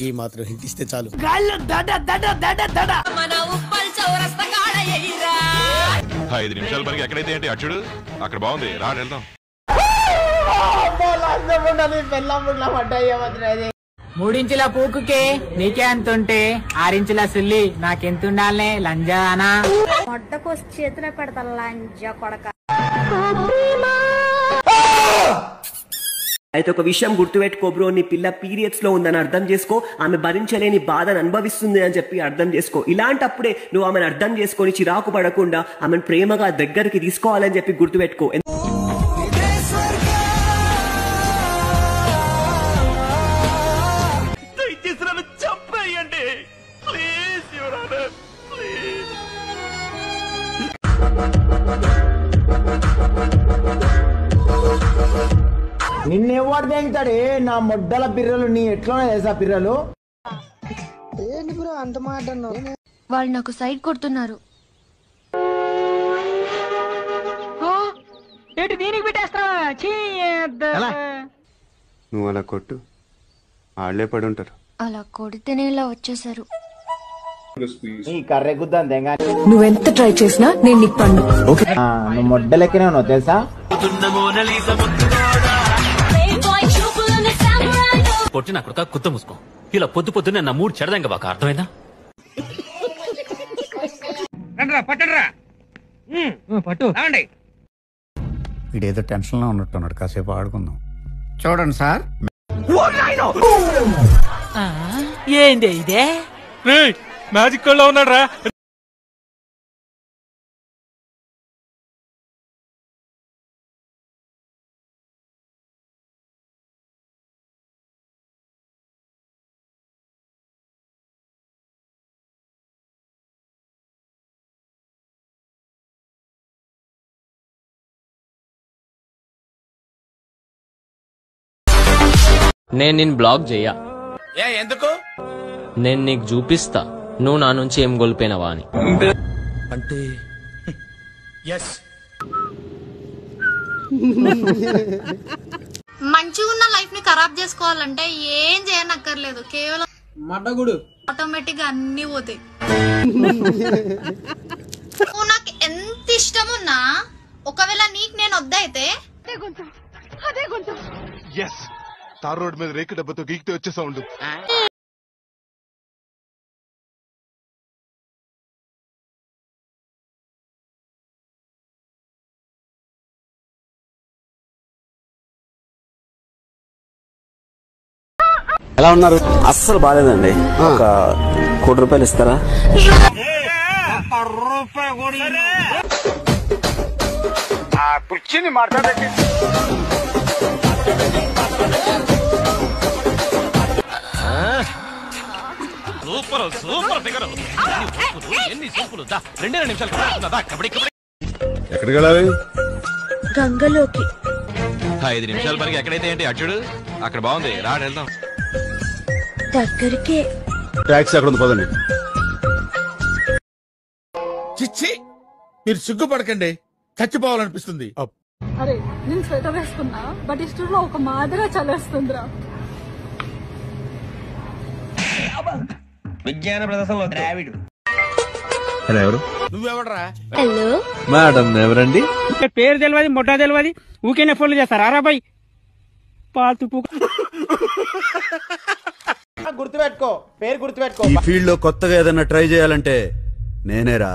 ఈ మాత్రం హింట్ ఇస్తే చాలు. 5 నిమిషాల వరకు ఎక్కడైతే ఏంటి అచ్చుడు అక్కడ బాగుంది రా వెళ్దాం. 3 ఇంచుల పూకుకే నీకే అంతుంటే 6 ఇంచుల సుల్లి నాకెంతుండాలనే లంజానా. మొట్టకోసి చేతిలో పెడతా లంజా కొడక. అయితే ఒక విషయం గుర్తుపెట్టుకో బ్రో, నీ పిల్ల పీరియడ్స్ లో ఉందని అర్థం చేసుకో, ఆమె భరించలేని బాధను అనుభవిస్తుంది అని చెప్పి అర్థం చేసుకో. ఇలాంటప్పుడే నువ్వు ఆమెను అర్థం చేసుకొని చిరాకు పడకుండా ఆమెను ప్రేమగా దగ్గరికి తీసుకోవాలని చెప్పి గుర్తుపెట్టుకో. నిన్నెవ్వడు దేంగుతాడే నా మొడ్డల పిర్రలు, నీ ఎట్లోనే చేసా పిర్రలు. ఏంటి బ్రో అంత మాట అన్నావు? వాళ్ళు నాకు సైడ్ కొడుతున్నారు. ఏంటి దీనికి పెట్టేస్తావా? నువ్వు అలా కొట్టు, ఆళ్లే పడి ఉంటారు. అలా కొడితేనే ఇలా వచ్చేసారు. ఈ కర్రె గుద్దాను తెంగా. నువ్వెంత ట్రై చేసినా నేను నీకు పండు. నువ్వు మొడ్డలెక్కనే ఉన్నావు తెలుసా. పొట్టిన కొడుక కుత్త మూసుకో. ఇలా పొద్దు పొద్దున్న నా మూడు చెడదంగా బాక అర్థమైందా? పట్టు వీడేదో టెన్షన్ లో ఉన్నట్టున్నాడు, కాసేపు ఆడుకుందాం. చూడండి సార్. ఏంది ఇదే? మ్యాజిక్ లో ఉన్నాడు రా. నేను నిన్ను బ్లాక్ చెయ్యా. ఎందుకు? నేను నీకు చూపిస్తా నువ్వు నా నుంచి ఏం కోల్పోయినావా అని. అంటే మంచిగా ఉన్న లైఫ్ ని ఖరాబ్ చేసుకోవాలంటే ఏం చేయనక్కర్లేదు, కేవలం మడ్డగుడు ఆటోమేటిక్ గా అన్ని పోతాయి. నువ్వు నాకు ఎంత ఇష్టం ఉన్నా ఒకవేళ నీకు నేను వద్దయితే తార్ రోడ్ మీద రేకు డబ్బతో గీకితే వచ్చే సౌండ్. ఎలా ఉన్నారు? అస్సలు బాగాలేదండి. ఒక ₹1,00,00,000 ఇస్తారా? Super super figure. ఎన్ని సూపులు. 2 నిమిషాలు కబడ్డీ. ఎక్కడికి వెళ్ళాలి? గంగలోకి. 5 నిమిషాల వరకు ఎక్కడైతే ఏంటి అచ్చుడు అక్కడ బాగుంది రా వెళ్దాం. దగ్గరికే. టాక్సీ అక్కడ ఉంది పదండి. చిచ్చి, మీరు సిగ్గుపడకండి, చచ్చిపోవాలనిపిస్తుంది. అరే నేను స్వెటర్ వేసుకున్నా, బట్ ఈ స్టూల్లో ఒక మాదిరిగా చలేస్తుందిరా. విజ్ఞాన ప్రదర్శనలో ద్రావిడు. ఎవరు నువ్వెవడరా? హలో మేడం ఎవరండి? పేరు తెలియదు, మొట్ట తెలియదు, ఊకేనే ఫోన్లు చేస్తారా? రాబాయ్ పాతు గుర్తుపెట్టుకో, పేరు గుర్తుపెట్టుకో. ఈ ఫీల్డ్ లో కొత్తగా ఏదైనా ట్రై చేయాలంటే నేనేరా.